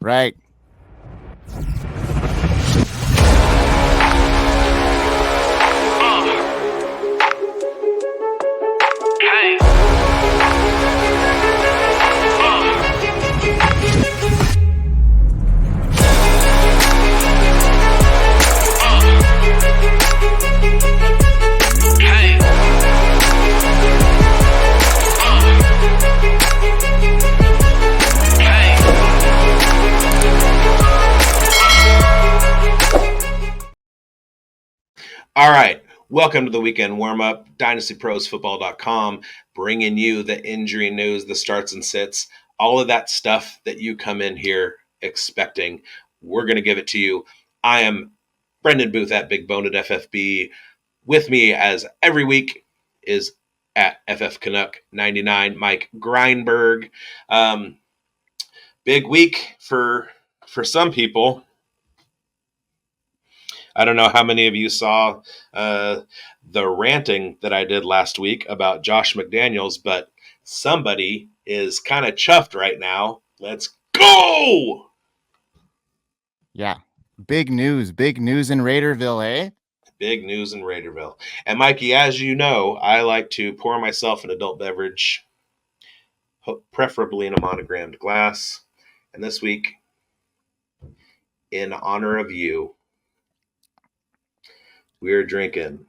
Right. All right. Welcome to the weekend warm-up, DynastyProsFootball.com, bringing you the injury news, the starts and sits, all of that stuff that you come in here expecting. We're going to give it to you. I am Brendan Booth at Big Boned FFB. With me, as every week, is at FF Canuck 99, Mike Greinberg. Big week for some people. I don't know how many of you saw the ranting that I did last week about Josh McDaniels, but somebody is kind of chuffed right now. Let's go! Yeah. Big news in Raiderville, eh? Big news in Raiderville. And Mikey, as you know, I like to pour myself an adult beverage, preferably in a monogrammed glass. And this week, in honor of you, we're drinking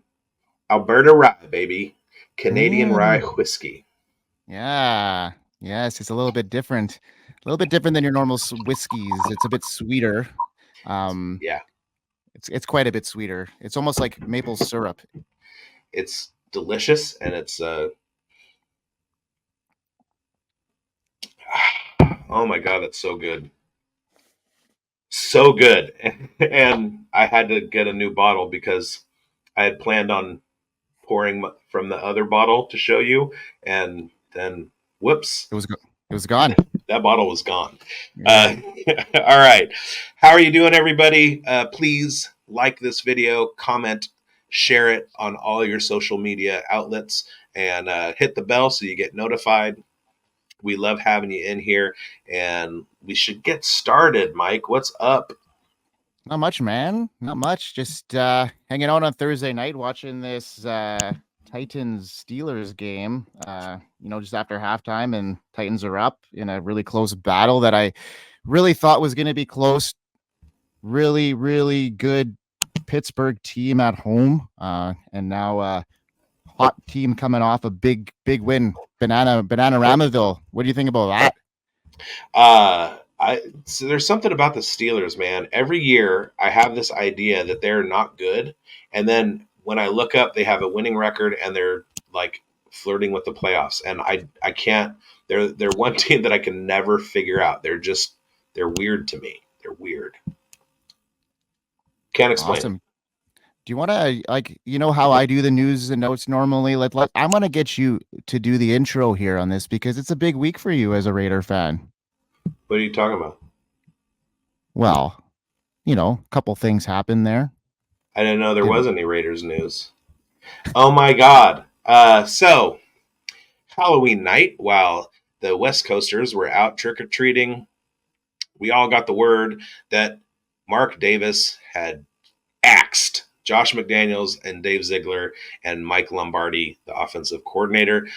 Alberta Rye, baby. Canadian rye whiskey. Yeah. Yes, it's a little bit different. A little bit different than your normal whiskeys. It's a bit sweeter. Yeah. It's quite a bit sweeter. It's almost like maple syrup. It's delicious, and it's oh my god, that's so good. So good. And I had to get a new bottle because I had planned on pouring from the other bottle to show you, and then whoops, It was gone. That bottle was gone. Yeah. All right. How are you doing, everybody? Please like this video, comment, share it on all your social media outlets, and hit the bell so you get notified. We love having you in here, and we should get started. Mike, what's up? Not much, man. Not much. Just hanging out on Thursday night watching this Titans Steelers game. Just after halftime, and Titans are up in a really close battle that I really thought was going to be close. Really, really good Pittsburgh team at home, and now hot team coming off a big win. Bananaramaville. What do you think about that? So there's something about the Steelers, man. Every year I have this idea that they're not good, and then when I look up, they have a winning record and they're like flirting with the playoffs. And I can't. They're one team that I can never figure out. They're weird to me. They're weird. Can't explain. Awesome. Do you want to, how I do the news and notes normally? I'm going to get you to do the intro here on this because it's a big week for you as a Raider fan. What are you talking about? Well, a couple things happened there. I didn't know there was any Raiders news. Oh my God. So Halloween night, while the West Coasters were out trick-or-treating, we all got the word that Mark Davis had axed Josh McDaniels and Dave Ziegler, and Mike Lombardi, the offensive coordinator,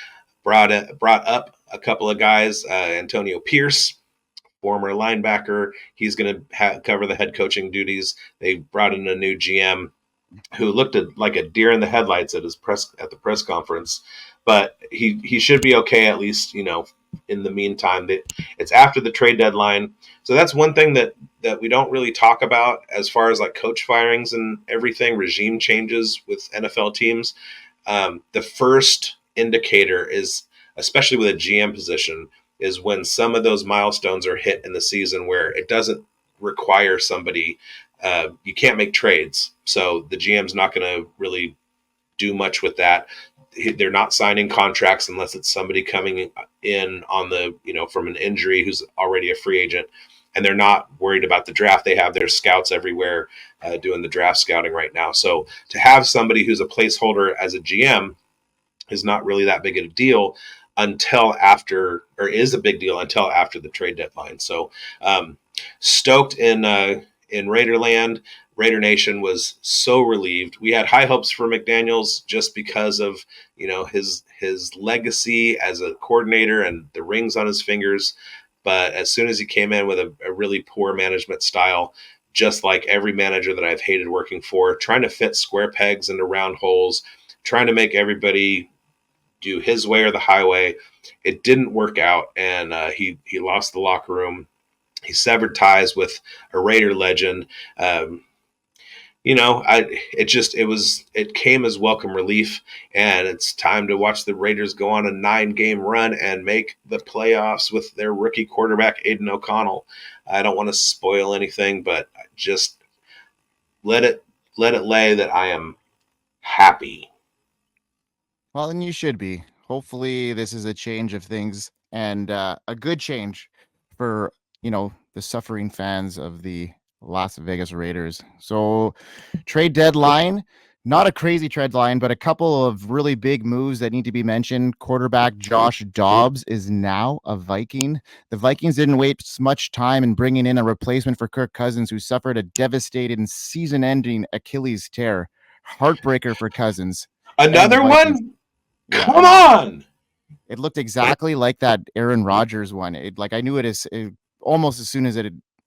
brought up a couple of guys. Antonio Pierce, former linebacker, he's going to cover the head coaching duties. They brought in a new GM who looked like a deer in the headlights at the press conference, but he should be okay, at least, in the meantime. It's after the trade deadline. So that's one thing that we don't really talk about as far as like coach firings and everything, regime changes with NFL teams. The first indicator is, especially with a GM position, is when some of those milestones are hit in the season where it doesn't require somebody. You can't make trades. So the GM's not going to really do much with that. They're not signing contracts unless it's somebody coming in on the, from an injury who's already a free agent. And they're not worried about the draft. They have their scouts everywhere doing the draft scouting right now. So to have somebody who's a placeholder as a GM is not really that big of a deal until after the trade deadline. So stoked in Raiderland. Raider Nation was so relieved. We had high hopes for McDaniels just because of his legacy as a coordinator and the rings on his fingers. But as soon as he came in with a really poor management style, just like every manager that I've hated working for, trying to fit square pegs into round holes, trying to make everybody do his way or the highway, it didn't work out, and he lost the locker room. He severed ties with a Raider legend. It came as welcome relief, and it's time to watch the Raiders go on a 9-game run and make the playoffs with their rookie quarterback Aiden O'Connell. I don't want to spoil anything, but just let it lay that I am happy. Well, and you should be. Hopefully, this is a change of things and a good change for the suffering fans of the Las Vegas Raiders. So, trade deadline, not a crazy trade line, but a couple of really big moves that need to be mentioned. Quarterback Josh Dobbs is now a Viking. The Vikings didn't waste much time in bringing in a replacement for Kirk Cousins, who suffered a devastating season-ending Achilles tear. Heartbreaker for Cousins. Another one? Yeah, Come on! It looked exactly like that Aaron Rodgers one. I knew almost as soon as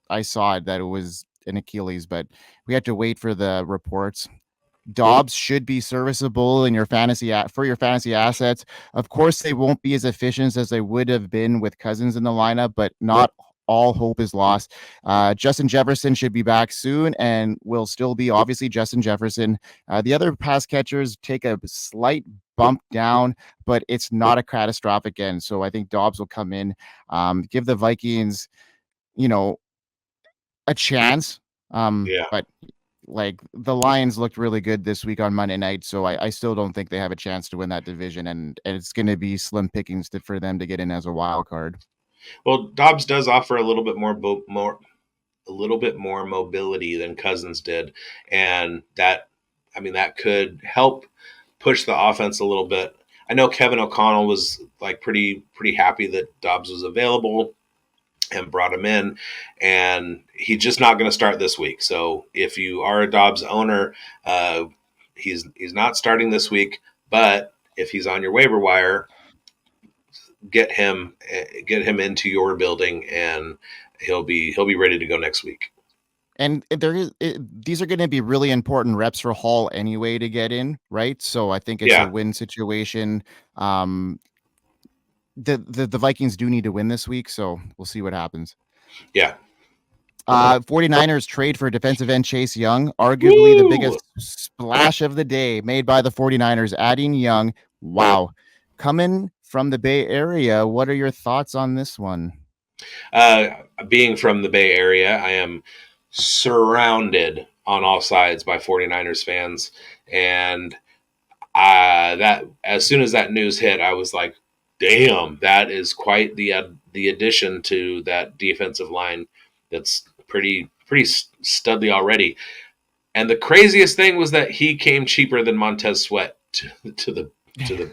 I saw it that it was an Achilles, but we had to wait for the reports. Dobbs should be serviceable in your for your fantasy assets. Of course, they won't be as efficient as they would have been with Cousins in the lineup, but not all hope is lost. Justin Jefferson should be back soon and will still be obviously Justin Jefferson. The other pass catchers take a slight bump down, but it's not a catastrophic end. So I think Dobbs will come in, give the Vikings, a chance. Yeah. But like the Lions looked really good this week on Monday night, so I still don't think they have a chance to win that division, and it's going to be slim pickings for them to get in as a wild card. Well, Dobbs does offer a little bit more mobility than Cousins did, and that could help push the offense a little bit. I know Kevin O'Connell was like pretty happy that Dobbs was available and brought him in, and he's just not going to start this week. So if you are a Dobbs owner, he's not starting this week, but if he's on your waiver wire, get him into your building, and he'll be ready to go next week. And these are going to be really important reps for Hall anyway to get in, right? So I think it's a win situation. The Vikings do need to win this week, so we'll see what happens. Yeah. 49ers trade for defensive end Chase Young, arguably the biggest splash of the day made by the 49ers, adding Young. Wow. Coming from the Bay Area, what are your thoughts on this one? Being from the Bay Area, I am surrounded on all sides by 49ers fans, and that as soon as that news hit, I was like, damn, that is quite the addition to that defensive line. That's pretty studly already. And the craziest thing was that he came cheaper than Montez Sweat to the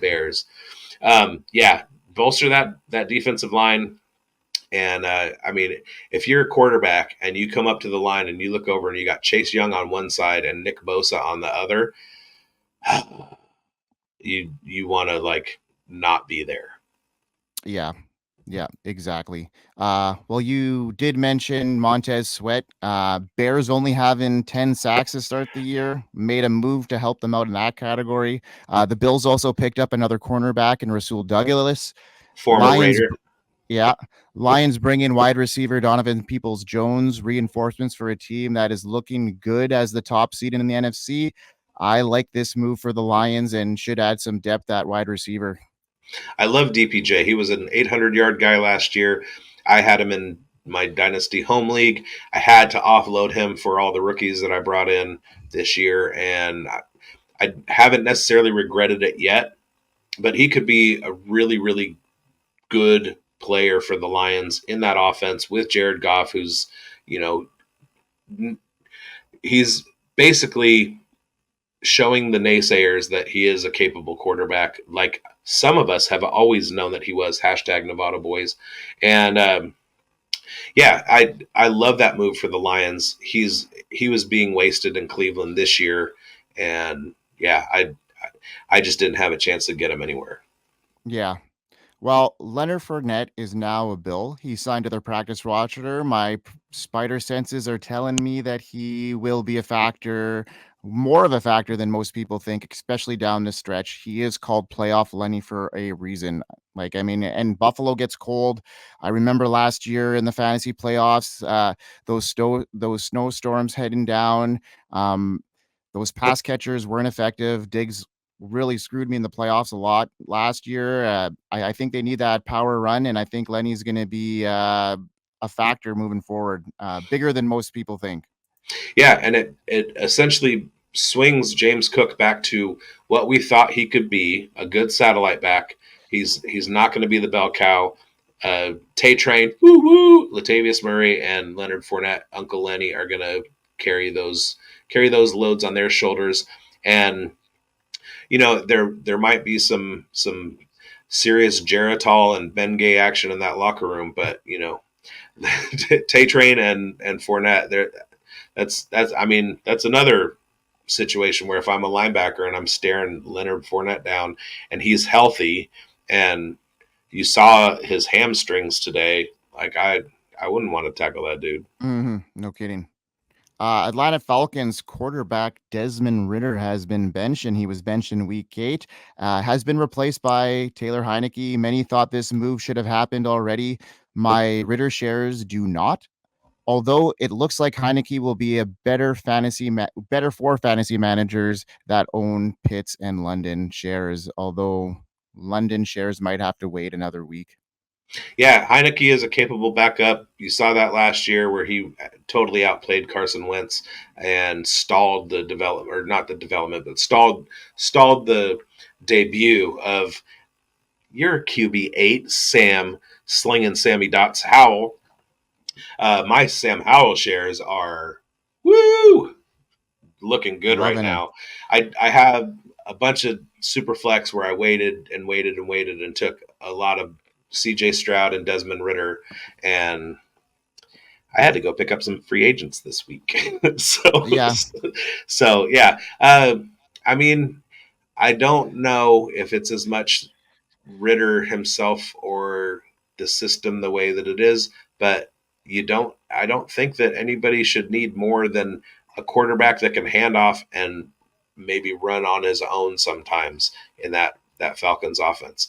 Bears. Bolster that defensive line. And if you're a quarterback and you come up to the line and you look over and you got Chase Young on one side and Nick Bosa on the other, you want to not be there. Yeah, exactly. Well, you did mention Montez Sweat. Bears only having 10 sacks to start the year, made a move to help them out in that category. The Bills also picked up another cornerback in Rasul Douglas. Former Raider. Yeah. Lions bring in wide receiver Donovan Peoples-Jones, reinforcements for a team that is looking good as the top seed in the NFC. I like this move for the Lions and should add some depth at wide receiver. I love DPJ. He was an 800-yard guy last year. I had him in my Dynasty Home League. I had to offload him for all the rookies that I brought in this year, and I haven't necessarily regretted it yet, but he could be a really, really good player for the Lions in that offense with Jared Goff, who's, he's basically showing the naysayers that he is a capable quarterback. Like some of us have always known that he was #Nevada Boys. And Yeah, I love that move for the Lions. He was being wasted in Cleveland this year, and yeah, I just didn't have a chance to get him anywhere. Yeah. Well, Leonard Fournette is now a Bill. He signed to their practice roster. My spider senses are telling me that he will be a factor, more of a factor than most people think, especially down the stretch. He is called playoff Lenny for a reason. Like, I mean, and Buffalo gets cold. I remember last year in the fantasy playoffs, those snowstorms heading down. Um, those pass catchers weren't effective. Diggs really screwed me in the playoffs a lot last year. I think they need that power run, and I think Lenny's going to be a factor moving forward, bigger than most people think. Yeah, and it essentially swings James Cook back to what we thought he could be, a good satellite back. He's not going to be the bell cow. Tay Train, woo woo, Latavius Murray and Leonard Fournette, Uncle Lenny are going to carry those loads on their shoulders. And there might be some serious Geritol and Ben Gay action in that locker room, but Tay Train and Fournette, that's I mean that's another situation where if I'm a linebacker and I'm staring Leonard Fournette down and he's healthy and you saw his hamstrings today, like I wouldn't want to tackle that dude. No kidding. Atlanta Falcons quarterback Desmond Ritter has been benched, and he was benched in week 8. Has been replaced by Taylor Heineke. Many thought this move should have happened already. My Ritter shares do not. Although it looks like Heineke will be a better for fantasy managers that own Pitts and London shares, although London shares might have to wait another week. Yeah, Heineke is a capable backup. You saw that last year where he totally outplayed Carson Wentz and stalled the development, or not the development, but stalled the debut of your QB8, Sam slinging Sammy Dots Howell. My Sam Howell shares are woo looking good right Loving it. now. I have a bunch of super flex where I waited and waited and waited and took a lot of CJ Stroud and Desmond Ritter, and I had to go pick up some free agents this week. so Yeah, so yeah. I mean, I don't know if it's as much Ritter himself or the system the way that it is, but I don't think that anybody should need more than a quarterback that can hand off and maybe run on his own sometimes in that Falcons offense.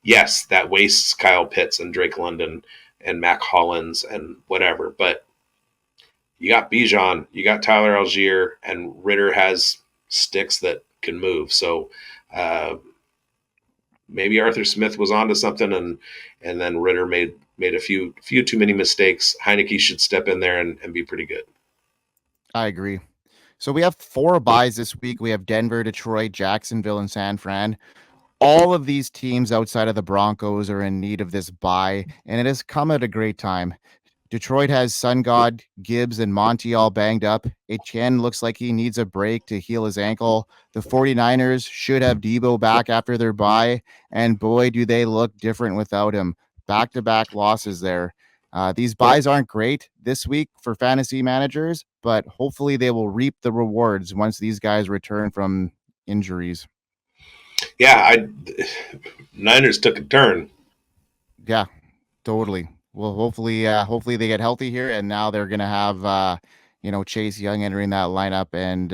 Yes, that wastes Kyle Pitts and Drake London and Mac Hollins and whatever, but you got Bijan, you got Tyler Algier, and Ritter has sticks that can move. So uh, maybe Arthur Smith was onto something, and then Ritter made a few too many mistakes. Heineke should step in there and be pretty good. I agree. So we have 4 buys this week. We have Denver, Detroit, Jacksonville, and San Fran. All of these teams outside of the Broncos are in need of this buy, and it has come at a great time. Detroit has Sun God, Gibbs, and Monty all banged up. Etienne looks like he needs a break to heal his ankle. The 49ers should have Debo back after their bye, and boy, do they look different without him. Back-to-back losses there. These buys aren't great this week for fantasy managers, but hopefully they will reap the rewards once these guys return from injuries. Yeah, I Niners took a turn. Yeah, totally. Well, hopefully they get healthy here, and now they're gonna have Chase Young entering that lineup, and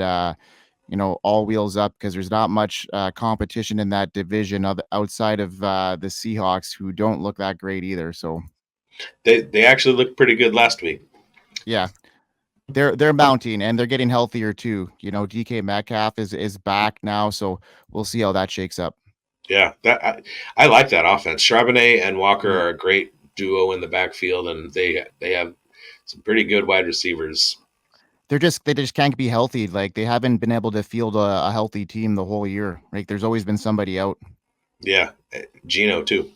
all wheels up because there's not much competition in that division outside of the Seahawks, who don't look that great either. So They actually looked pretty good last week. yeah, they're mounting and they're getting healthier too. DK Metcalf is back now, so we'll see how that shakes up. Yeah, I like that offense. Charbonnet and Walker Mhm. are a great duo in the backfield, and they have some pretty good wide receivers. They just can't be healthy. Like they haven't been able to field a healthy team the whole year. Like there's always been somebody out. Yeah, Gino too.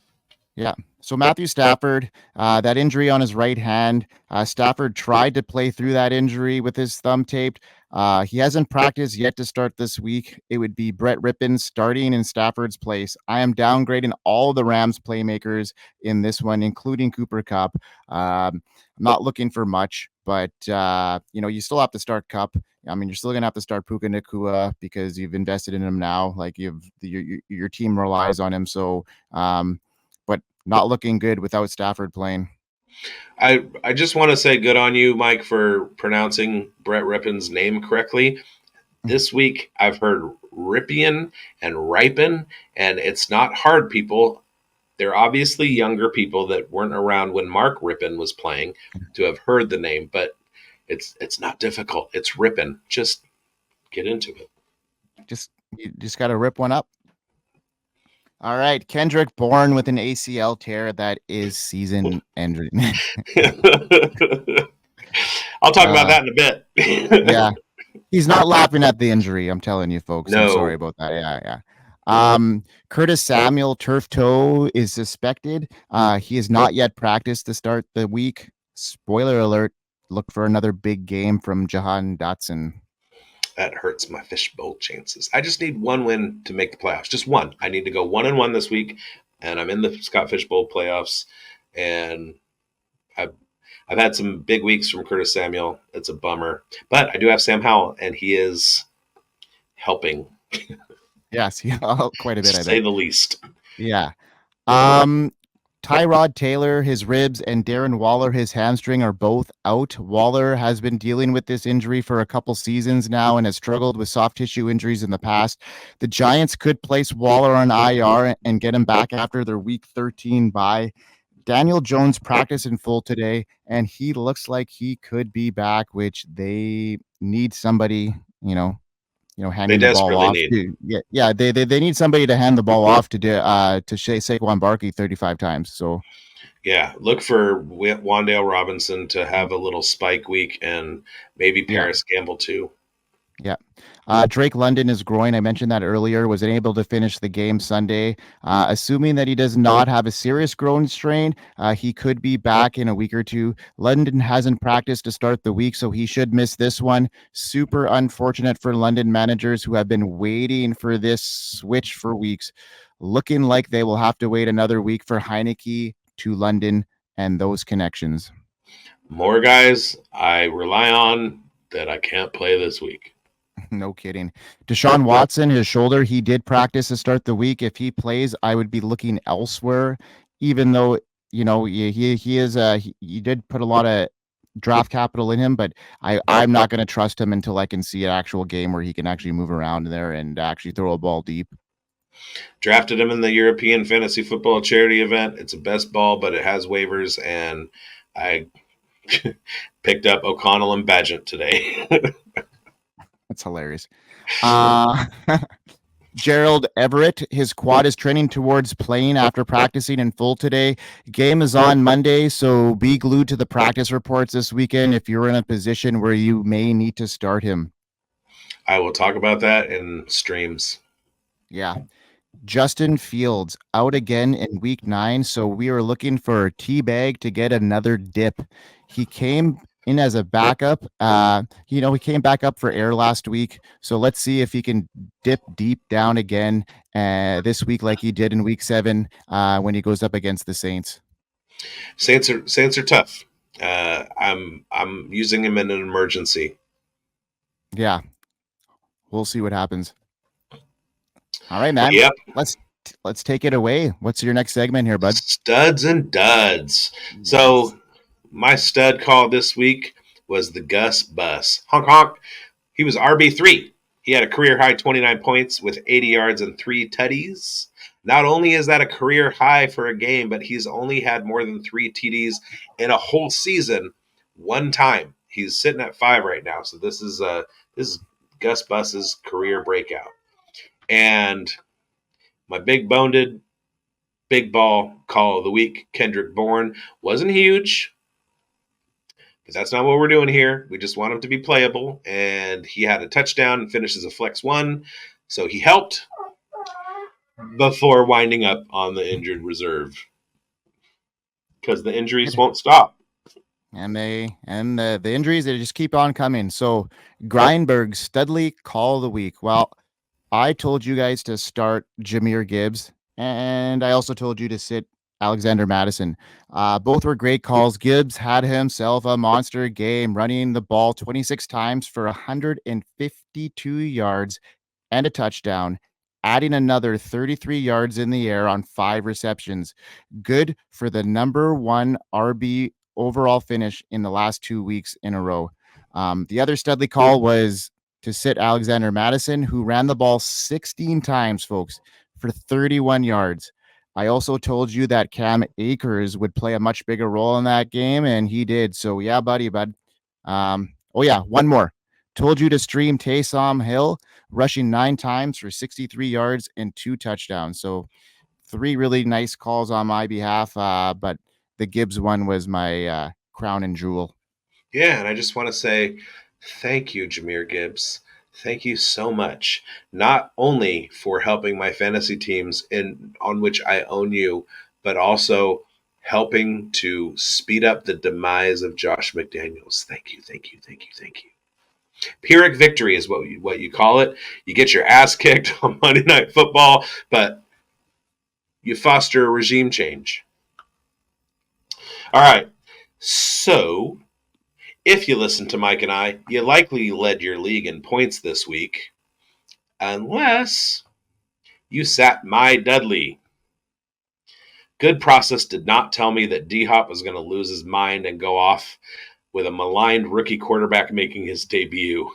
Yeah. So Matthew Stafford, that injury on his right hand, Stafford tried to play through that injury with his thumb taped. He hasn't practiced yet to start this week. It would be Brett Rippon starting in Stafford's place. I am downgrading all the Rams playmakers in this one, including Cooper Cup. I'm not looking for much, but you still have to start Cup. I mean, you're still gonna have to start Puka Nakua because you've invested in him now. Like your team relies on him. So but not looking good without Stafford playing. I just want to say good on you, Mike, for pronouncing Brett Rippon's name correctly. This week I've heard Ripien and Ripon, and it's not hard, people. They're obviously younger people that weren't around when Mark Rippon was playing to have heard the name, but it's not difficult. It's Rippon. Just get into it. You just got to rip one up. All right, Kendrick Bourne with an ACL tear that is season ending. I'll talk about that in a bit. Yeah, he's not laughing at the injury. I'm telling you, folks. No. I'm sorry about that. Yeah. Curtis Samuel turf toe is suspected. He has not yet practiced to start the week. Spoiler alert: look for another big game from Jahan Dotson. That hurts my fishbowl chances. I just need one win to make the playoffs. Just one. I need to go 1-1 this week, and I'm in the Scott Fishbowl playoffs. And I've had some big weeks from Curtis Samuel. It's a bummer, but I do have Sam Howell, and he is helping. Yes, quite a bit. To say the least. Yeah. Tyrod Taylor, his ribs, and Darren Waller, his hamstring, are both out. Waller has been dealing with this injury for a couple seasons now and has struggled with soft tissue injuries in the past. The Giants could place Waller on IR and get him back after their Week 13 bye. Daniel Jones practiced in full today, and he looks like he could be back, which they need somebody, handing the ball off. They need somebody to hand the ball off to Saquon Barkley 35 times. So, yeah, look for Wan'Dale Robinson to have a little spike week, and maybe Paris Campbell too. Yeah. Drake London is groin. I mentioned that earlier. Was unable to finish the game Sunday. Assuming that he does not have a serious groin strain, he could be back in a week or two. London hasn't practiced to start the week, so he should miss this one. Super unfortunate for London managers who have been waiting for this switch for weeks. Looking like they will have to wait another week for Heinicke to London and those connections. More guys I rely on that I can't play this week. No kidding. Deshaun Watson, his shoulder, he did practice to start the week. If he plays, I would be looking elsewhere, even though, he did put a lot of draft capital in him, but I'm not going to trust him until I can see an actual game where he can actually move around there and actually throw a ball deep. Drafted him in the European Fantasy Football Charity event. It's a best ball, but it has waivers, and I picked up O'Connell and Badgett today. That's hilarious. Gerald Everett, his quad is trending towards playing after practicing in full today. Game is on Monday, so be glued to the practice reports this weekend if you're in a position where you may need to start him. I will talk about that in streams. Yeah. Justin Fields out again in week 9, so we are looking for Teabag to get another dip. He came in as a backup. He came back up for air last week, so let's see if he can dip deep down again this week like he did in week 7 when he goes up against the Saints. Saints are tough. I'm using him in an emergency. Yeah, we'll see what happens. All right, man. Yep. Let's take it away. What's your next segment here, bud? Studs and duds. So my stud call this week was the Gus Bus. Honk, honk. He was RB3. He had a career-high 29 points with 80 yards and 3 tutties. Not only is that a career high for a game, but he's only had more than 3 TDs in a whole season one time. He's sitting at 5 right now. So this is Gus Bus's career breakout. And my big ball call of the week, Kendrick Bourne, wasn't huge, but that's not what we're doing here. We just want him to be playable, and he had a touchdown and finished as a flex 1, so he helped before winding up on the injured reserve. because the injuries won't stop. And the injuries, they just keep on coming. So Yep. Grindberg, Studley, call of the week. Well, I told you guys to start Jahmyr Gibbs, and I also told you to sit Alexander Madison. Both were great calls. Gibbs had himself a monster game, running the ball 26 times for 152 yards and a touchdown, adding another 33 yards in the air on 5 receptions. Good for the number 1 RB overall finish in the last 2 weeks in a row. The other Studley call was to sit Alexander Madison, who ran the ball 16 times, folks, for 31 yards. I also told you that Cam Akers would play a much bigger role in that game, and he did. So, yeah, bud. Oh, yeah, one more. Told you to stream Taysom Hill, rushing 9 times for 63 yards and 2 touchdowns. So, 3 really nice calls on my behalf, but the Gibbs one was my crown and jewel. Yeah, and I just want to say thank you, Jahmyr Gibbs. Thank you so much, not only for helping my fantasy teams on which I own you, but also helping to speed up the demise of Josh McDaniels. Thank you, thank you, thank you, thank you. Pyrrhic victory is what you call it. You get your ass kicked on Monday Night Football, but you foster a regime change. All right, so if you listen to Mike and I, you likely led your league in points this week, unless you sat my Dudley. Good process did not tell me that D-Hop was going to lose his mind and go off with a maligned rookie quarterback making his debut.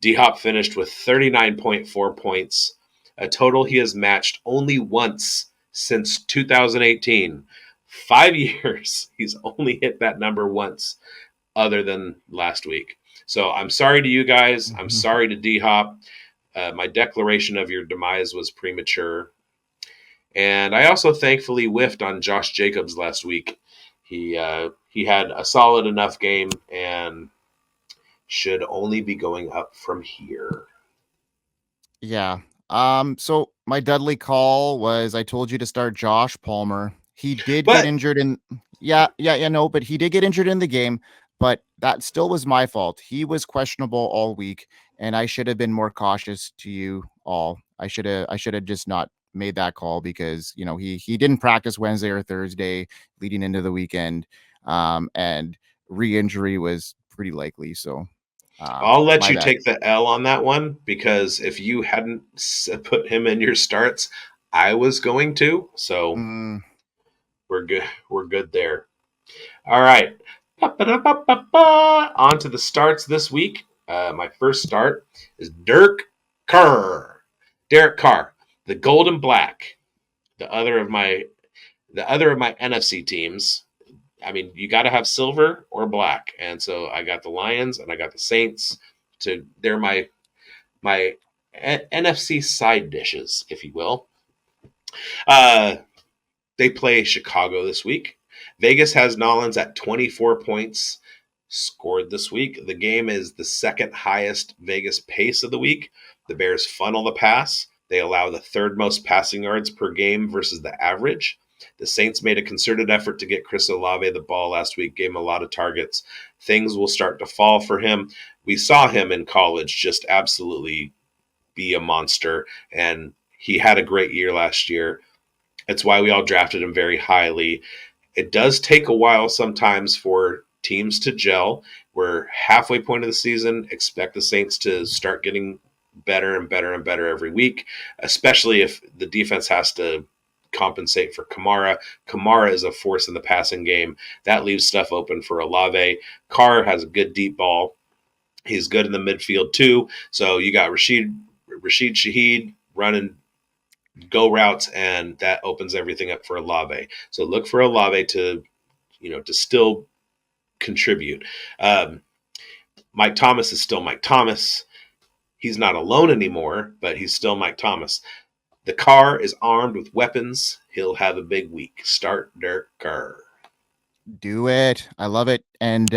D-Hop finished with 39.4 points, a total he has matched only once since 2018. 5 years, he's only hit that number once, other than last week. So I'm sorry to you guys. I'm sorry to D-Hop. My declaration of your demise was premature. And I also thankfully whiffed on Josh Jacobs last week. He had a solid enough game and should only be going up from here. Yeah. So my Dudley call was I told you to start Josh Palmer. He did get injured in but he did get injured in the game, but that still was my fault. He was questionable all week, and I should have been more cautious to you all. I should have just not made that call because, he didn't practice Wednesday or Thursday leading into the weekend. And re-injury was pretty likely. So I'll let you take the L on that one, because if you hadn't put him in your starts, I was going to. So we're good. We're good there. All right. On to the starts this week. My first start is Derek Carr, the Gold and Black, the other of my NFC teams. I mean, you got to have silver or black, and so I got the Lions and I got the Saints. They're my NFC side dishes, if you will. They play Chicago this week. Vegas has Nolans at 24 points scored this week. The game is the second highest Vegas pace of the week. The Bears funnel the pass. They allow the third most passing yards per game versus the average. The Saints made a concerted effort to get Chris Olave the ball last week, gave him a lot of targets. Things will start to fall for him. We saw him in college just absolutely be a monster, and he had a great year last year. It's why we all drafted him very highly. It does take a while sometimes for teams to gel. We're halfway point of the season. Expect the Saints to start getting better and better and better every week, especially if the defense has to compensate for Kamara. Kamara is a force in the passing game. That leaves stuff open for Olave. Carr has a good deep ball. He's good in the midfield too. So you got Rashid Shaheed running go routes, and that opens everything up for Olave. So look for Olave to still contribute. Mike Thomas is still Mike Thomas. He's not alone anymore, but he's still Mike Thomas. The Carr is armed with weapons. He'll have a big week. Start Derek Carr. Do it. I love it. And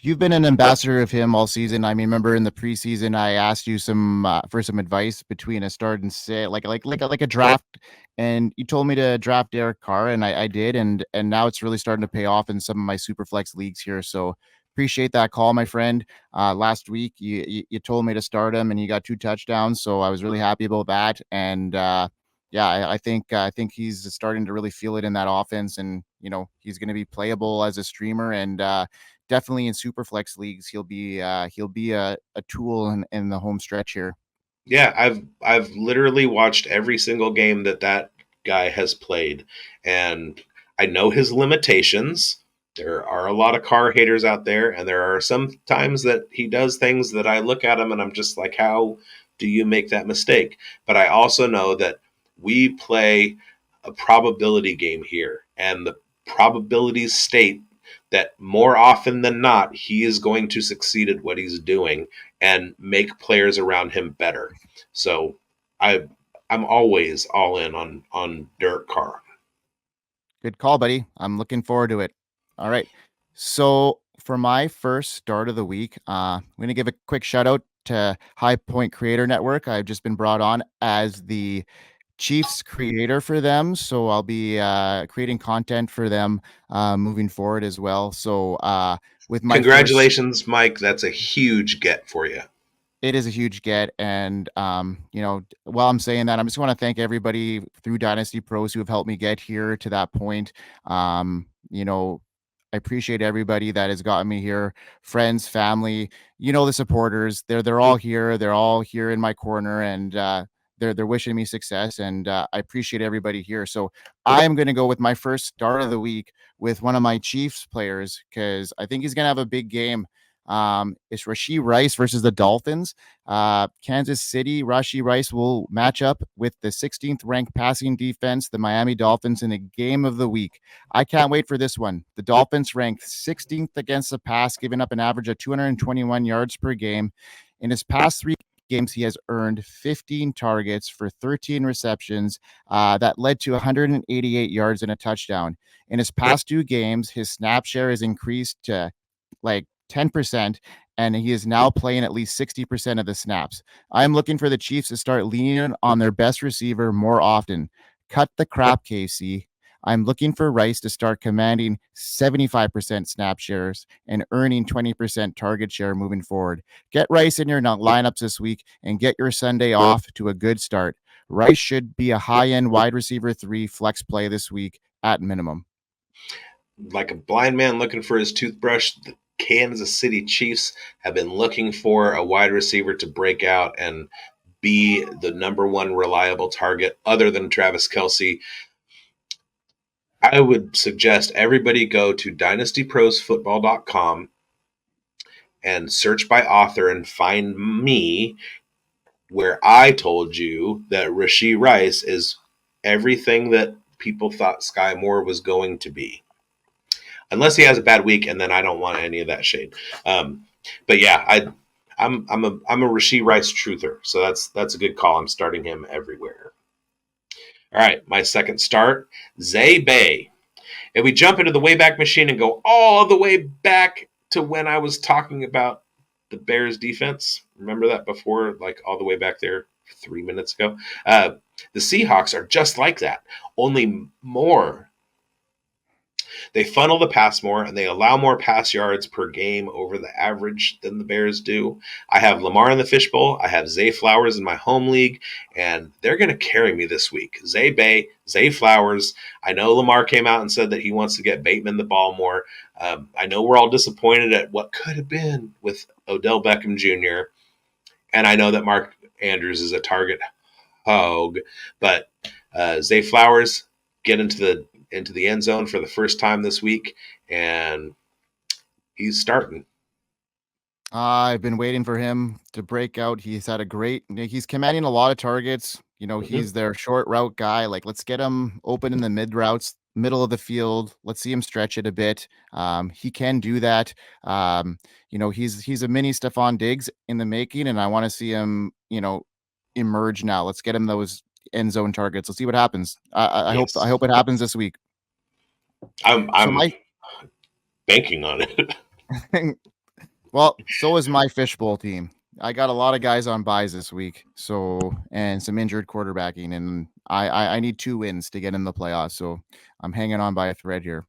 you've been an ambassador of him all season. I mean, remember in the preseason, I asked you for some advice between a start and sit, like a draft, and you told me to draft Derek Carr, and I did, and now it's really starting to pay off in some of my super flex leagues here. So appreciate that call, my friend. Last week, you told me to start him, and he got 2 touchdowns, so I was really happy about that. And yeah, I think he's starting to really feel it in that offense, and he's going to be playable as a streamer, and definitely in super flex leagues he'll be a tool in the home stretch here. Yeah, I've literally watched every single game that guy has played, and I know his limitations. There are a lot of Carr haters out there, and there are some times that he does things that I look at him and I'm just like, how do you make that mistake? But I also know that we play a probability game here, and the probabilities state that more often than not, he is going to succeed at what he's doing and make players around him better. So I I'm always all in on Derek Carr. Good call, buddy. I'm looking forward to it. All right. So for my first start of the week, I'm going to give a quick shout out to High Point Creator Network. I've just been brought on as the Chiefs creator for them, so I'll be creating content for them moving forward as well. So with my first, Congratulations, Mike. That's a huge get for you. it is a huge get, and while I'm saying that, I just want to thank everybody through Dynasty Pros who have helped me get here to that point. I appreciate everybody that has gotten me here, friends, family, the supporters. They're all here. They're all here in my corner, and they're wishing me success, and I appreciate everybody here. So I'm going to go with my first start of the week with one of my Chiefs players because I think he's going to have a big game. It's Rashee Rice versus the Dolphins. Kansas City, Rashee Rice will match up with the 16th ranked passing defense, the Miami Dolphins, in a game of the week. I can't wait for this one. The Dolphins ranked 16th against the pass, giving up an average of 221 yards per game. In his past 3 games, he has earned 15 targets for 13 receptions that led to 188 yards and a touchdown. In his past 2 games, his snap share has increased to like 10%, and he is now playing at least 60% of the snaps. I'm looking for the Chiefs to start leaning on their best receiver more often. Cut the crap, KC. I'm looking for Rice to start commanding 75% snap shares and earning 20% target share moving forward. Get Rice in your lineups this week and get your Sunday off to a good start. Rice should be a high-end wide receiver 3 flex play this week at minimum. Like a blind man looking for his toothbrush, the Kansas City Chiefs have been looking for a wide receiver to break out and be the number one reliable target other than Travis Kelce. I would suggest everybody go to dynastyprosfootball.com and search by author and find me, where I told you that Rashee Rice is everything that people thought Sky Moore was going to be. Unless he has a bad week, and then I don't want any of that shade. But yeah, I'm a Rashee Rice truther, so that's a good call. I'm starting him everywhere. All right, my second start, Zay Bay. If we jump into the Wayback Machine and go all the way back to when I was talking about the Bears defense, remember that before, like all the way back there 3 minutes ago? The Seahawks are just like that, only more. They funnel the pass more, and they allow more pass yards per game over the average than the Bears do. I have Lamar in the fishbowl. I have Zay Flowers in my home league, and they're going to carry me this week. Zay Bay, Zay Flowers. I know Lamar came out and said that he wants to get Bateman the ball more. I know we're all disappointed at what could have been with Odell Beckham Jr., and I know that Mark Andrews is a target hog, but Zay Flowers get into the end zone for the first time this week, and he's starting. I've been waiting for him to break out. He's commanding a lot of targets. He's their short route guy. Like, let's get him open in the mid routes, middle of the field. Let's see him stretch it a bit. He can do that. He's a mini Stephon Diggs in the making, and I want to see him, emerge now. Let's get him those end zone targets. Let's see what happens. I Yes. hope it happens this week. I'm banking on it. Well, so is my fishbowl team. I got a lot of guys on buys this week, and some injured quarterbacking, and I need 2 wins to get in the playoffs. So I'm hanging on by a thread here.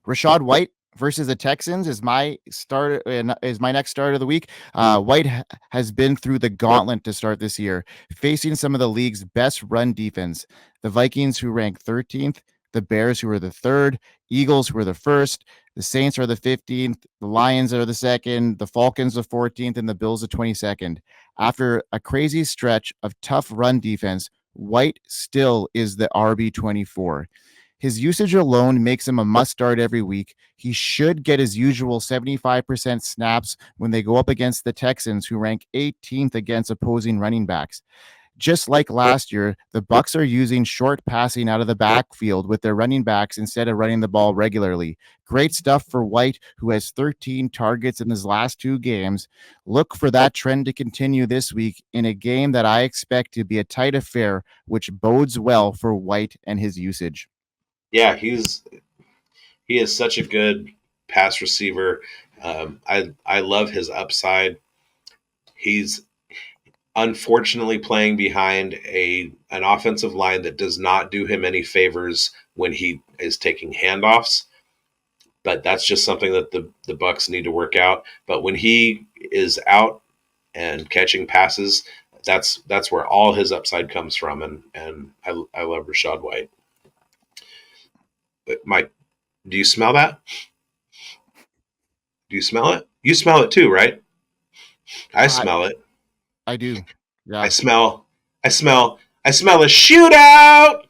Rashad White versus the Texans is my next start of the week. White has been through the gauntlet to start this year, facing some of the league's best run defense. The Vikings, who rank 13th, the Bears, who are the third, Eagles, who are the first, the Saints are the 15th, the Lions are the second, the Falcons the 14th, and the Bills the 22nd. After a crazy stretch of tough run defense, White still is the RB24. His usage alone makes him a must start every week. He should get his usual 75% snaps when they go up against the Texans, who rank 18th against opposing running backs. Just like last year, the Bucs are using short passing out of the backfield with their running backs instead of running the ball regularly. Great stuff for White, who has 13 targets in his last 2 games. Look for that trend to continue this week in a game that I expect to be a tight affair, which bodes well for White and his usage. Yeah, he is such a good pass receiver. I love his upside. He's unfortunately playing behind an offensive line that does not do him any favors when he is taking handoffs. But that's just something that the Bucs need to work out. But when he is out and catching passes, that's where all his upside comes from. And I love Rashad White. But Mike, do you smell that? Do you smell it? You smell it too, right? I smell it. I do. Yeah. I smell a shootout.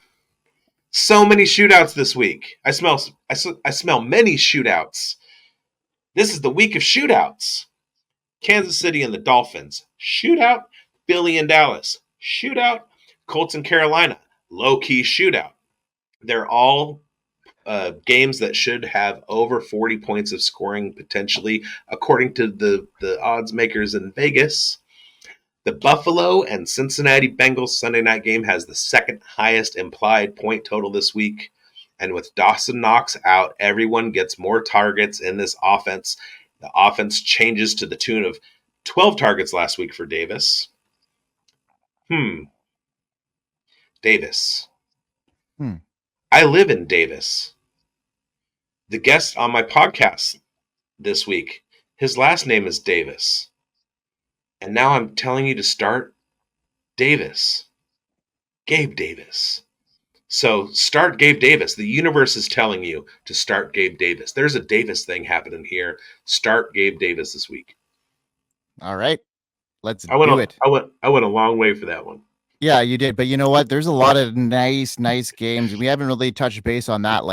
So many shootouts this week. I smell many shootouts. This is the week of shootouts. Kansas City and the Dolphins. Shootout. Philly and Dallas. Shootout. Colts and Carolina. Low-key shootout. They're all games that should have over 40 points of scoring potentially, according to the odds makers in Vegas. The Buffalo and Cincinnati Bengals Sunday night game has the second highest implied point total this week. And with Dawson Knox out, everyone gets more targets in this offense. The offense changes to the tune of 12 targets last week for Davis. Davis. I live in Davis. The guest on my podcast this week, his last name is Davis. And now I'm telling you to start Davis. Gabe Davis. So start Gabe Davis. The universe is telling you to start Gabe Davis. There's a Davis thing happening here. Start Gabe Davis this week. All right. Let's do it. I went a long way for that one. Yeah, you did. But you know what? There's a lot of nice games. We haven't really touched base on that.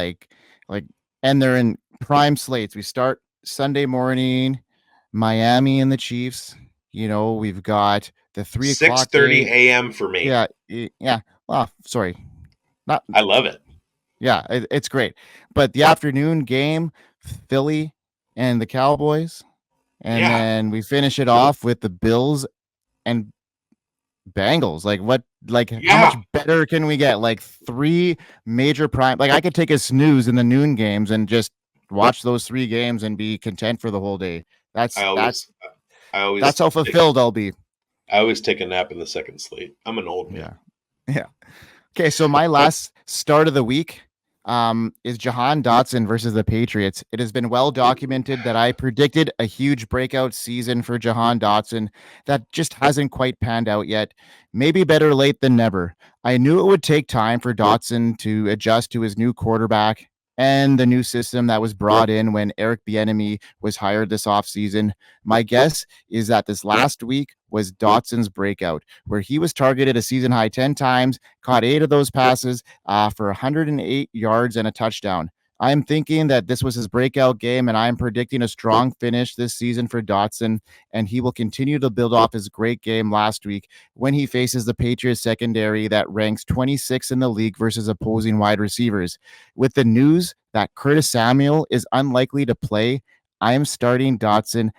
And they're in prime slates. We start Sunday morning, Miami and the Chiefs. You know, we've got the 3 o'clock 6:30 a.m. for me. Yeah. Well, sorry. I love it. Yeah, it's great. But the afternoon game, Philly and the Cowboys. And then we finish it off with the Bills and Bengals. How much better can we get? 3 major prime. I could take a snooze in the noon games and just watch those 3 games and be content for the whole day. That's how fulfilled I'll be. I always take a nap in the second slate. I'm an old man. Yeah. Okay, so my last start of the week is Jahan Dotson versus the Patriots. It has been well documented that I predicted a huge breakout season for Jahan Dotson that just hasn't quite panned out yet. Maybe better late than never. I knew it would take time for Dotson to adjust to his new quarterback and the new system that was brought in when Eric Bieniemy was hired this offseason. My guess is that this last week was Dotson's breakout, where he was targeted a season high 10 times, caught 8 of those passes for 108 yards and a touchdown. I'm thinking that this was his breakout game, and I'm predicting a strong finish this season for Dotson, and he will continue to build off his great game last week when he faces the Patriots secondary that ranks 26 in the league versus opposing wide receivers. With the news that Curtis Samuel is unlikely to play, I am starting Dotson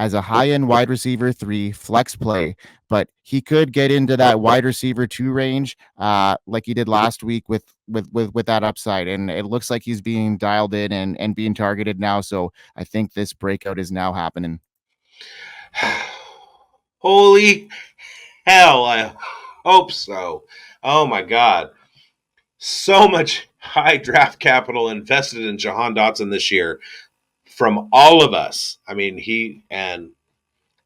as a high-end wide receiver 3 flex play, but he could get into that wide receiver 2 range like he did last week with that upside. And it looks like he's being dialed in and being targeted now. So I think this breakout is now happening. Holy hell, I hope so. Oh my God. So much high draft capital invested in Jahan Dotson this year from all of us. I mean, he and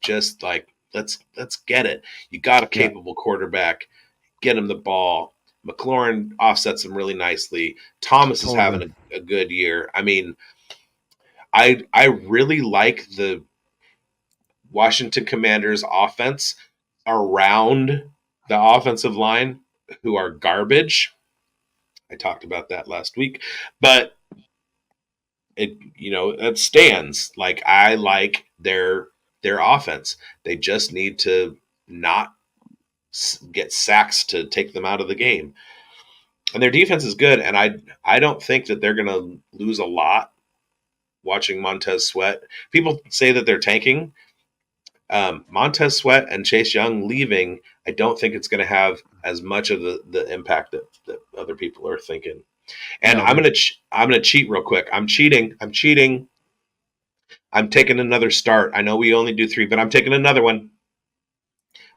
just like let's get it. You got a capable quarterback, get him the ball. McLaurin offsets him really nicely. Thomas is having a good year. I mean, I really like the Washington Commanders offense around the offensive line, who are garbage. I talked about that last week, but it stands. Like, I like their offense. They just need to not get sacks to take them out of the game. And their defense is good, and I don't think that they're going to lose a lot watching Montez Sweat. People say that they're tanking. Montez Sweat and Chase Young leaving, I don't think it's going to have as much of the impact that other people are thinking. And I'm gonna cheat real quick. I'm cheating. I'm taking another start. I know we only do 3, but I'm taking another one.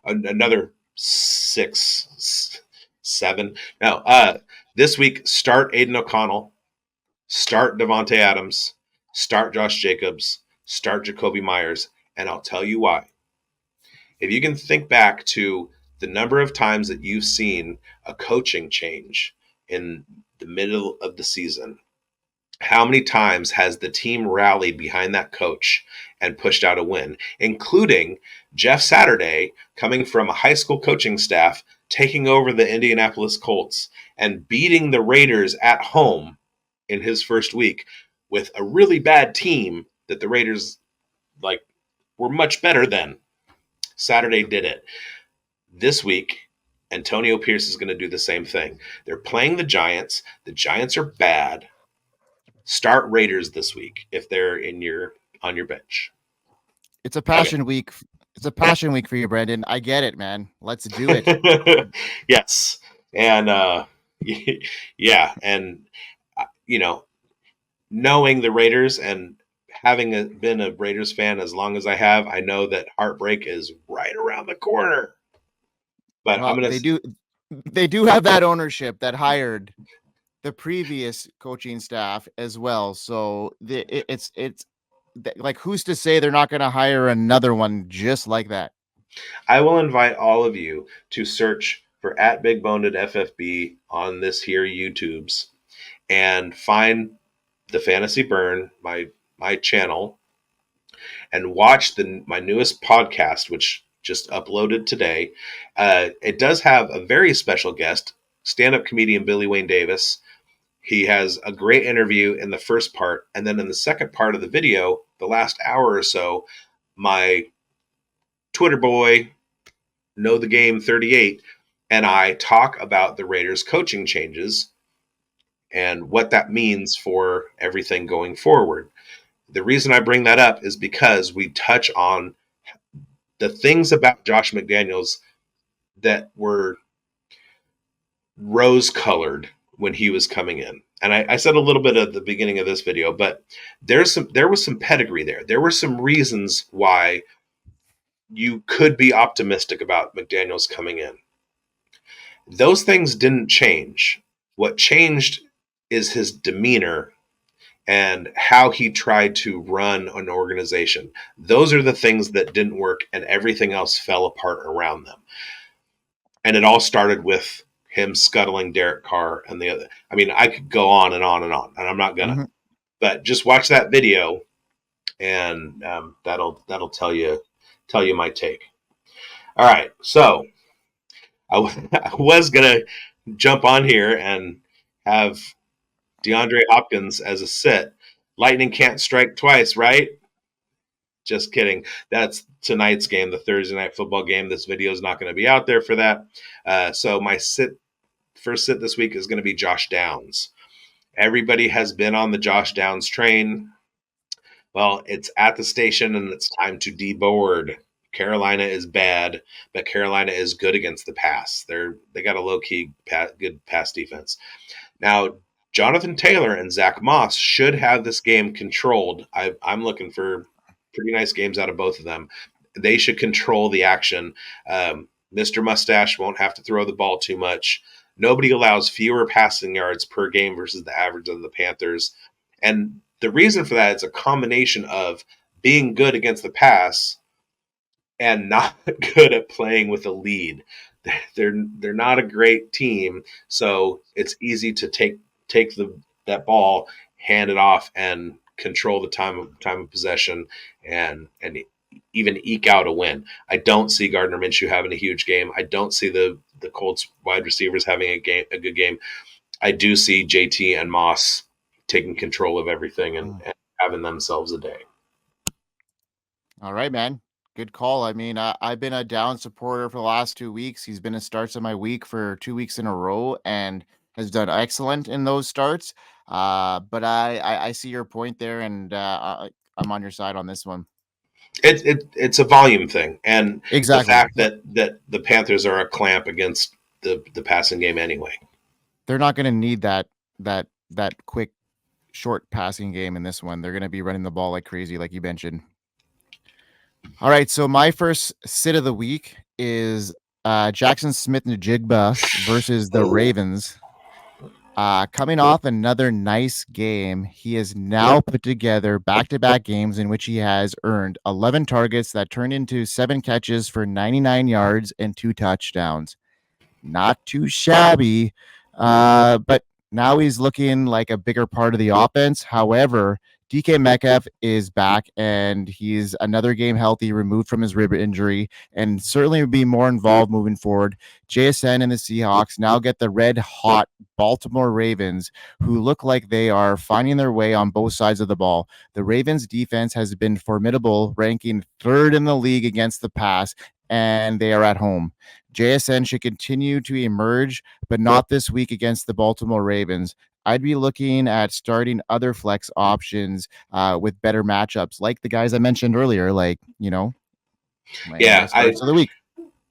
Another 6, 7. No, this week, start Aiden O'Connell, start Devontae Adams, start Josh Jacobs, start Jacoby Myers, and I'll tell you why. If you can think back to the number of times that you've seen a coaching change in the middle of the season, how many times has the team rallied behind that coach and pushed out a win, including Jeff Saturday coming from a high school coaching staff, taking over the Indianapolis Colts and beating the Raiders at home in his first week with a really bad team that the Raiders were much better than. Saturday did it. This week, Antonio Pierce is going to do the same thing. They're playing the Giants. The Giants are bad. Start Raiders this week if they're on your bench. It's a passion week. It's a passion week for you, Brandon. I get it, man. Let's do it. Yes. And yeah, and knowing the Raiders and having been a Raiders fan as long as I have, I know that heartbreak is right around the corner. But well, they do have that ownership that hired the previous coaching staff as well. So it's like, who's to say they're not going to hire another one just like that? I will invite all of you to search for @BigBonedFFB on this here YouTube's and find the Fantasy Burn, my channel, and watch my newest podcast, which just uploaded today. It does have a very special guest, stand-up comedian Billy Wayne Davis. He has a great interview in the first part, and then in the second part of the video, the last hour or so, my Twitter boy, Know the Game 38, and I talk about the Raiders coaching changes and what that means for everything going forward. The reason I bring that up is because we touch on the things about Josh McDaniels that were rose-colored when he was coming in. And I said a little bit at the beginning of this video, but there was some pedigree there. There were some reasons why you could be optimistic about McDaniels coming in. Those things didn't change. What changed is his demeanor and how he tried to run an organization. Those are the things that didn't work, and everything else fell apart around them. And it all started with him scuttling Derek Carr and the other. I mean, I could go on and on and on, and I'm not gonna. Mm-hmm. But just watch that video, and that'll tell you my take. All right, so I was gonna jump on here and have DeAndre Hopkins as a sit. Lightning can't strike twice, right? Just kidding. That's tonight's game, the Thursday night football game. This video is not going to be out there for that. So my first sit this week is going to be Josh Downs. Everybody has been on the Josh Downs train. Well, it's at the station and it's time to deboard. Carolina is bad, but Carolina is good against the pass. They got a low key good pass defense. Now, Jonathan Taylor and Zach Moss should have this game controlled. I'm looking for pretty nice games out of both of them. They should control the action. Mr. Mustache won't have to throw the ball too much. Nobody allows fewer passing yards per game versus the average of the Panthers. And the reason for that is a combination of being good against the pass and not good at playing with a lead. They're not a great team, so it's easy to take that ball, hand it off, and control the time of possession, and even eke out a win. I don't see Gardner Minshew having a huge game. I don't see the Colts wide receivers having a good game. I do see JT and Moss taking control of everything and having themselves a day. All right, man. Good call. I mean, I've been a down supporter for the last 2 weeks. He's been a starts of my week for 2 weeks in a row and has done excellent in those starts. But I see your point there, and I'm on your side on this one. It's a volume thing, and Exactly. the fact that the Panthers are a clamp against the passing game anyway. They're not going to need that quick, short passing game in this one. They're going to be running the ball like crazy, like you mentioned. All right, so my first sit of the week is Jackson Smith-Njigba versus the Ravens. Coming off another nice game, he has now put together back-to-back games in which he has earned 11 targets that turned into 7 catches for 99 yards and 2 touchdowns. Not too shabby, but now he's looking like a bigger part of the offense. However, DK Metcalf is back, and he's another game healthy, removed from his rib injury, and certainly will be more involved moving forward. JSN and the Seahawks now get the red-hot Baltimore Ravens, who look like they are finding their way on both sides of the ball. The Ravens' defense has been formidable, ranking 3rd in the league against the pass, and they are at home. JSN should continue to emerge, but not this week against the Baltimore Ravens. I'd be looking at starting other flex options with better matchups, like the guys I mentioned earlier, like, starts of the week.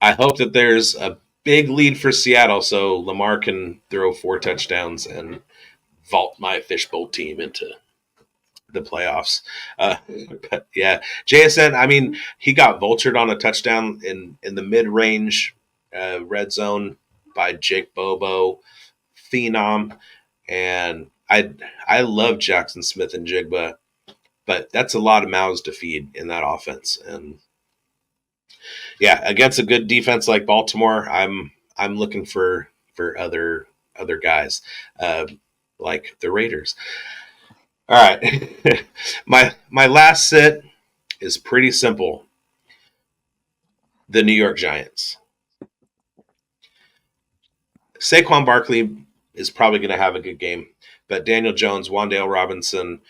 I hope that there's a big lead for Seattle so Lamar can throw 4 touchdowns and vault my fishbowl team into the playoffs. But yeah, JSN, I mean, he got vultured on a touchdown in the mid-range red zone by Jake Bobo, phenom. And I love Jackson Smith-Njigba, but that's a lot of mouths to feed in that offense. And yeah, against a good defense like Baltimore, I'm looking for other guys like the Raiders. All right, my last sit is pretty simple. The New York Giants. Saquon Barkley is probably going to have a good game, but Daniel Jones, Wan'Dale Robinson,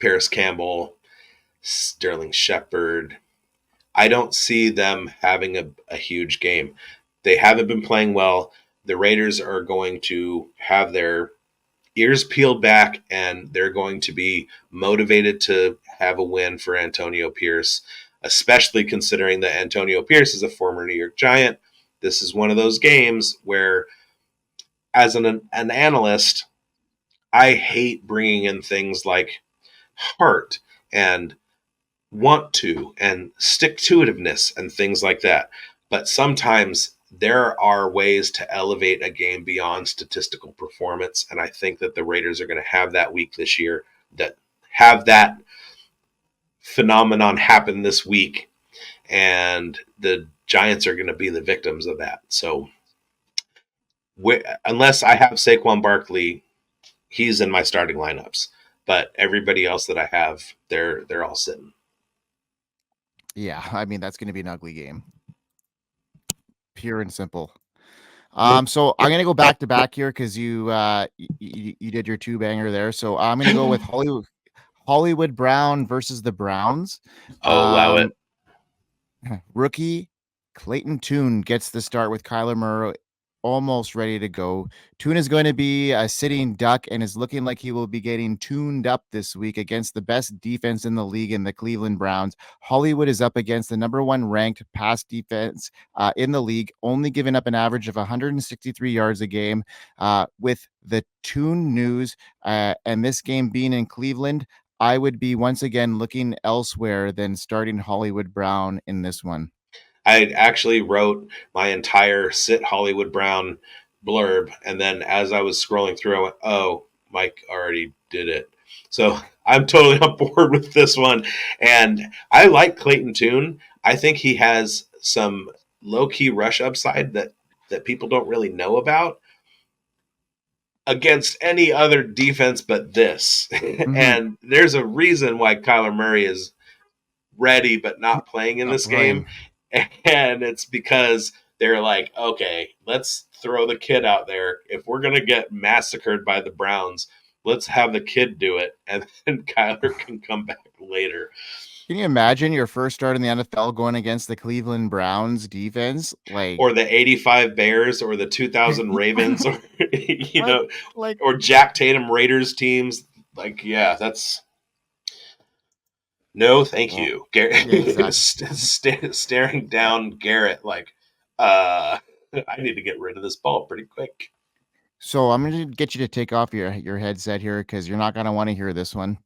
Paris Campbell, Sterling Shepard, I don't see them having a huge game. They haven't been playing well. The Raiders are going to have their ears peeled back, and they're going to be motivated to have a win for Antonio Pierce, especially considering that Antonio Pierce is a former New York Giant. This is one of those games where, as an analyst, I hate bringing in things like heart and want to and stick-to-itiveness and things like that. But sometimes there are ways to elevate a game beyond statistical performance, and I think that the Raiders are going to have that week this year, that have that phenomenon happen this week, and the Giants are going to be the victims of that. So unless I have Saquon Barkley, he's in my starting lineups. But everybody else that I have, they're all sitting. Yeah, I mean, that's going to be an ugly game. Pure and simple. So I'm going to go back to back here because you did your 2-banger there. So I'm going to go with Hollywood Brown versus the Browns. Allow it. Rookie Clayton Tune gets the start with Kyler almost ready to go. Toon is going to be a sitting duck and is looking like he will be getting tuned up this week against the best defense in the league in the Cleveland Browns. Hollywood is up against the number one ranked pass defense in the league, only giving up an average of 163 yards a game. With the Toon news and this game being in Cleveland, I would be once again looking elsewhere than starting Hollywood Brown in this one. I actually wrote my entire Sit Hollywood Brown blurb, and then as I was scrolling through, I went, "Oh, Mike already did it." So I'm totally on board with this one, and I like Clayton Tune. I think he has some low key rush upside that people don't really know about against any other defense but this. Mm-hmm. And there's a reason why Kyler Murray is ready but not playing in Not this game. playing. And it's because they're like, okay, let's throw the kid out there. If we're going to get massacred by the Browns, let's have the kid do it. And then Kyler can come back later. Can you imagine your first start in the NFL going against the Cleveland Browns defense? Like, Or the 85 Bears or the 2000 Ravens or, you know, like, or Jack Tatum Raiders teams. Like, yeah, that's. No, thank you. Garrett yeah, exactly. staring down Garrett like, I need to get rid of this ball pretty quick. So I'm going to get you to take off your headset here because you're not going to want to hear this one.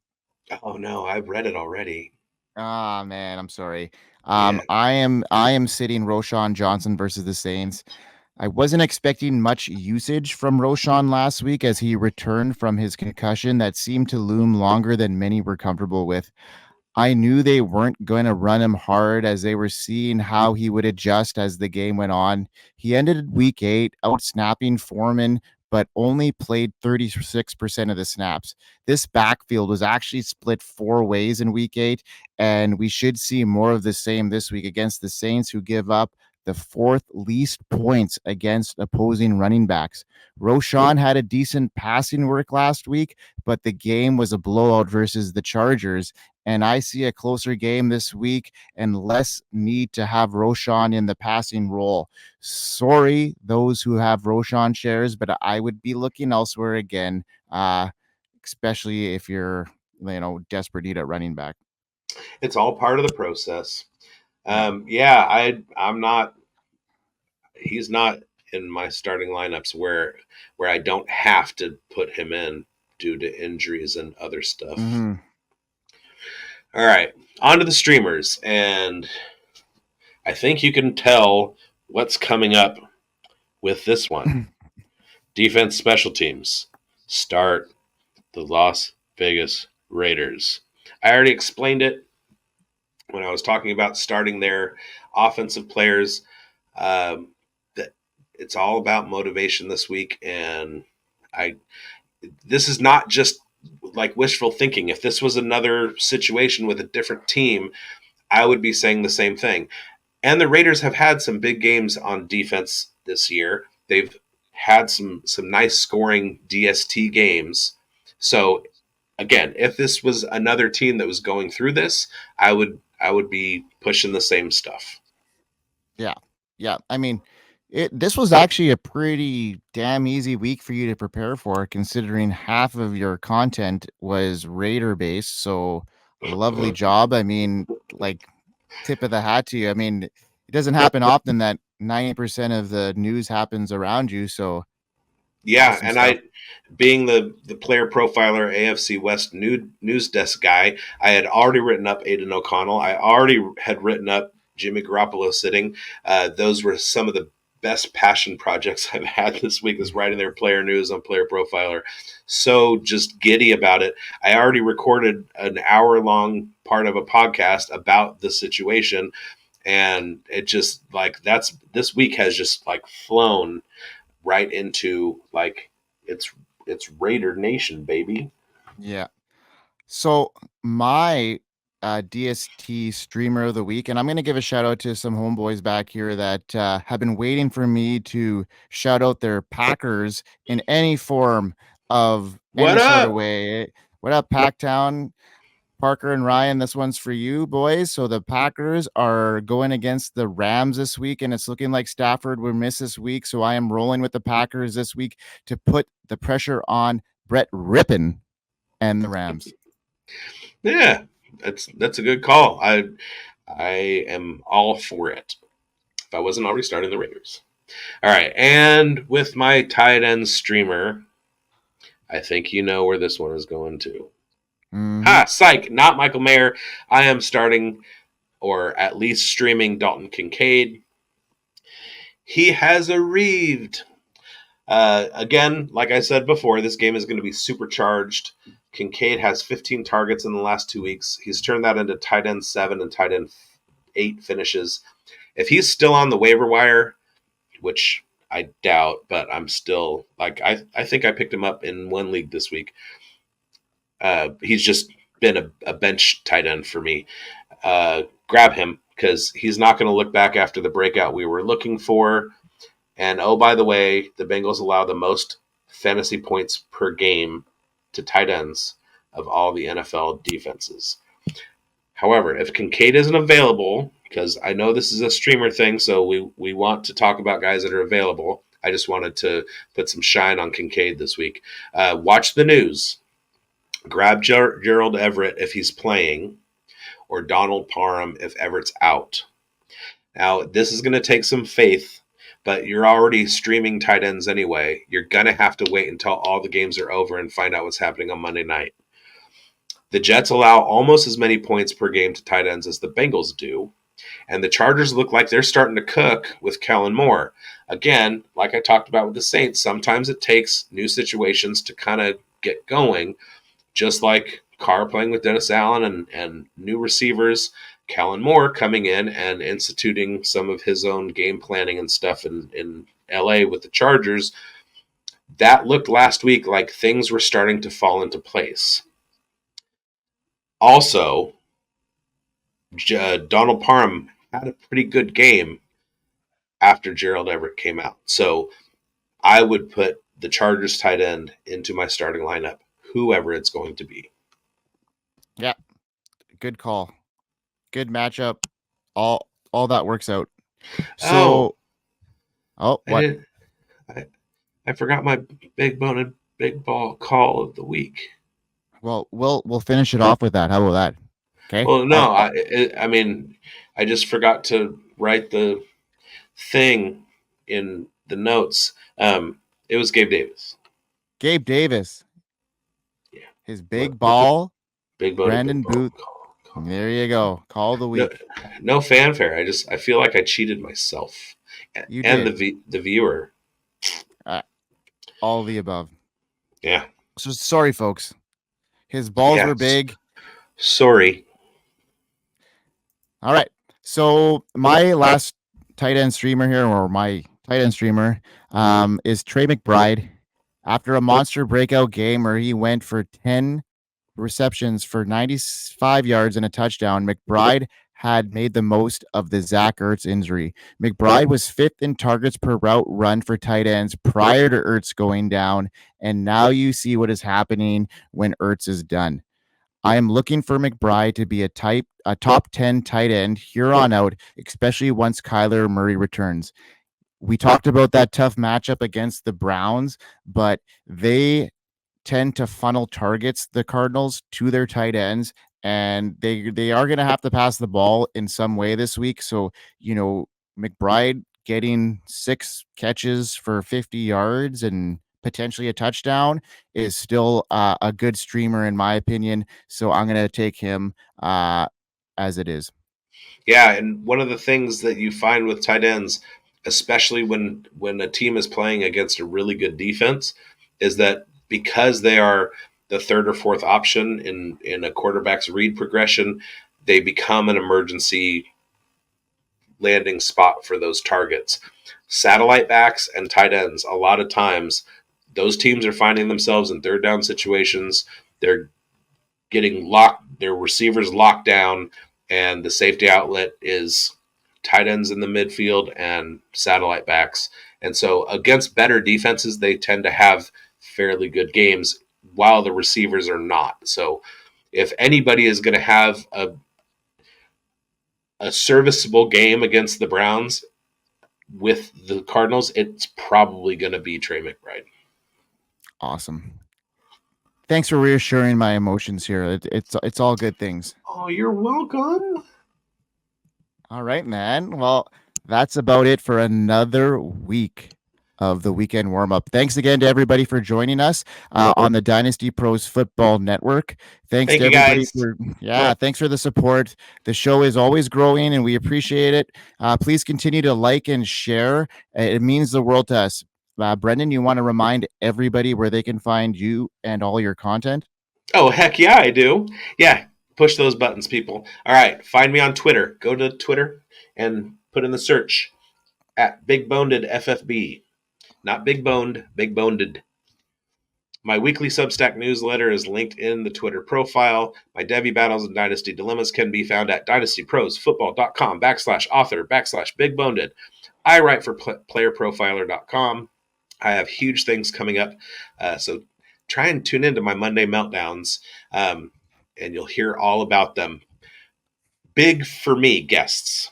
Oh no, I've read it already. Ah, man, I'm sorry. Yeah. I am sitting Roshan Johnson versus the Saints. I wasn't expecting much usage from Roshan last week as he returned from his concussion that seemed to loom longer than many were comfortable with. I knew they weren't going to run him hard as they were seeing how he would adjust as the game went on. He ended week 8 out snapping Foreman, but only played 36% of the snaps. This backfield was actually split 4 ways in week 8, and we should see more of the same this week against the Saints, who give up the fourth least points against opposing running backs. Roshan had a decent passing work last week, but the game was a blowout versus the Chargers. And I see a closer game this week and less need to have Roshan in the passing role. Sorry, those who have Roshan shares, but I would be looking elsewhere again, especially if you're, desperate need at running back. It's all part of the process. Yeah. I'm not. He's not in my starting lineups where I don't have to put him in due to injuries and other stuff. Mm-hmm. All right, on to the streamers, and I think you can tell what's coming up with this one. Defense, special teams. Start the Las Vegas Raiders. I already explained it when I was talking about starting their offensive players. That it's all about motivation this week, and this is not just like wishful thinking. If this was another situation with a different team, I would be saying the same thing. And the Raiders have had some big games on defense this year. They've had some nice scoring DST games. So again, if this was another team that was going through this, I would be pushing the same stuff. Yeah. Yeah. I mean, this was actually a pretty damn easy week for you to prepare for, considering half of your content was Raider based. So lovely job. I mean, like, tip of the hat to you. I mean, it doesn't happen often that 90% of the news happens around you. So Yeah, awesome and stuff. being the player profiler AFC West news desk guy, I had already written up Aiden O'Connell. I already had written up Jimmy Garoppolo sitting. Those were some of the best passion projects I've had this week, was writing their player news on Player Profiler. So just giddy about it. I already recorded an hour-long part of a podcast about the situation, and it just like this week has just like flown right into like it's Raider Nation, baby. Yeah. So my DST streamer of the week, and I'm going to give a shout out to some homeboys back here that have been waiting for me to shout out their Packers in any form of What any sort of up? way. What up, Packtown? Parker and Ryan, this one's for you, boys. So the Packers are going against the Rams this week, and it's looking like Stafford will miss this week. So I am rolling with the Packers this week to put the pressure on Brett Rippon and the Rams. Yeah, that's a good call. I am all for it. If I wasn't already starting the Raiders. All right, and with my tight end streamer, I think you know where this one is going to. Mm-hmm. Psych, not Michael Mayer. I am starting, or at least streaming, Dalton Kincaid. He has arrived. Again, like I said before, this game is going to be supercharged. Kincaid has 15 targets in the last 2 weeks. He's turned that into tight end 7 and tight end 8 finishes. If he's still on the waiver wire, which I doubt, but I'm still like I think I picked him up in one league this week. He's just been a bench tight end for me. Grab him because he's not going to look back after the breakout we were looking for. And oh, by the way, the Bengals allow the most fantasy points per game to tight ends of all the NFL defenses. However, if Kincaid isn't available, because I know this is a streamer thing, so we want to talk about guys that are available. I just wanted to put some shine on Kincaid this week. Watch the news. Grab Gerald Everett if he's playing, or Donald Parham if Everett's out. Now, this is going to take some faith, but you're already streaming tight ends anyway. You're going to have to wait until all the games are over and find out what's happening on Monday night. The Jets allow almost as many points per game to tight ends as the Bengals do, and the Chargers look like they're starting to cook with Kellen Moore. Again, like I talked about with the Saints, sometimes it takes new situations to kind of get going, just like Carr playing with Dennis Allen and new receivers, Kellen Moore coming in and instituting some of his own game planning and stuff in LA with the Chargers. That looked last week like things were starting to fall into place. Also, Donald Parham had a pretty good game after Gerald Everett came out. So I would put the Chargers tight end into my starting lineup, whoever it's going to be. Yeah, good call. Good matchup. All that works out. So, what? I forgot my big ball call of the week. Well, we'll finish it off with that. How about that? Okay. Well, no, I mean, I just forgot to write the thing in the notes. It was Gabe Davis. Gabe Davis. Yeah. His big ball. Big Brandon Booth. Call. There you go. Call of the week. No fanfare. I feel like I cheated myself and the viewer. All of the above. Yeah. So sorry, folks. His balls were big. Sorry. All right. So my last tight end streamer here, or my tight end streamer, is Trey McBride. After a monster breakout game where he went for 10 receptions for 95 yards and a touchdown, McBride had made the most of the Zach Ertz injury. McBride was 5th in targets per route run for tight ends prior to Ertz going down, and now you see what is happening when Ertz is done. I am looking for McBride to be a top 10 tight end here on out, especially once Kyler Murray returns. We talked about that tough matchup against the Browns, but they tend to funnel targets, the Cardinals, to their tight ends, and they are going to have to pass the ball in some way this week. So, McBride getting 6 catches for 50 yards and potentially a touchdown is still a good streamer in my opinion. So I'm going to take him as it is. Yeah, and one of the things that you find with tight ends, especially when a team is playing against a really good defense, is that because they are the third or fourth option in a quarterback's read progression, they become an emergency landing spot for those targets. Satellite backs and tight ends, a lot of times, those teams are finding themselves in third down situations. They're getting their receivers locked down, and the safety outlet is tight ends in the midfield and satellite backs. And so against better defenses, they tend to have fairly good games while the receivers are not. So if anybody is going to have a serviceable game against the Browns with the Cardinals, it's probably going to be Trey McBride. Awesome. Thanks for reassuring my emotions here. It's all good things. Oh, you're welcome. All right, man. Well, that's about it for another week of the weekend warm up. Thanks again to everybody for joining us on the Dynasty Pros Football Network. Thanks Thank to you, everybody guys. thanks for the support. The show is always growing and we appreciate it. Please continue to like and share. It means the world to us. Brendan, you want to remind everybody where they can find you and all your content? Oh, heck yeah, I do. Yeah, push those buttons, people. All right, find me on Twitter. Go to Twitter and put in the search at Big Boned FFB. Not Big Boned, Big Boned. My weekly Substack newsletter is linked in the Twitter profile. My Devy Battles and Dynasty Dilemmas can be found at dynastyprosfootball.com/author/Big Boned. I write for playerprofiler.com. I have huge things coming up, so try and tune into my Monday meltdowns, and you'll hear all about them. Big for me guests.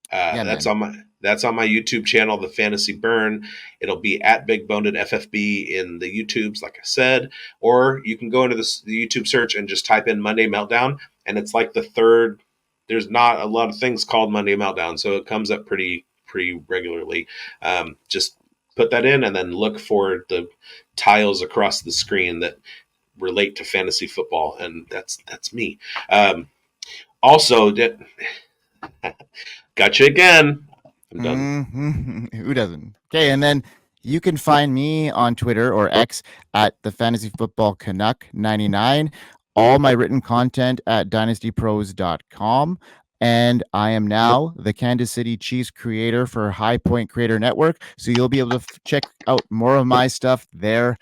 That's on my YouTube channel, The Fantasy Burn. It'll be at Big Boned FFB in the YouTubes, like I said, or you can go into the YouTube search and just type in Monday Meltdown, and it's like the third. There's not a lot of things called Monday Meltdown, so it comes up pretty regularly. Just put that in and then look for the tiles across the screen that relate to fantasy football, and that's me. Also, gotcha again. I'm done. Mm-hmm. Who doesn't? Okay, and then you can find me on Twitter or X at the Fantasy Football Canuck 99. All my written content at dynastypros.com. And I am now the Kansas City Chiefs creator for High Point Creator Network. So you'll be able to check out more of my stuff there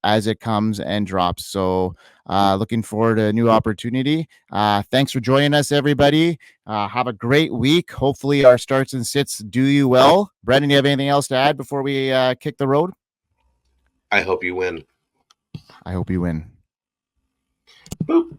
as it comes and drops. So looking forward to a new opportunity. Thanks for joining us, everybody. Have a great week. Hopefully our starts and sits do you well. Brendan, you have anything else to add before we kick the road? I hope you win. I hope you win. Boop.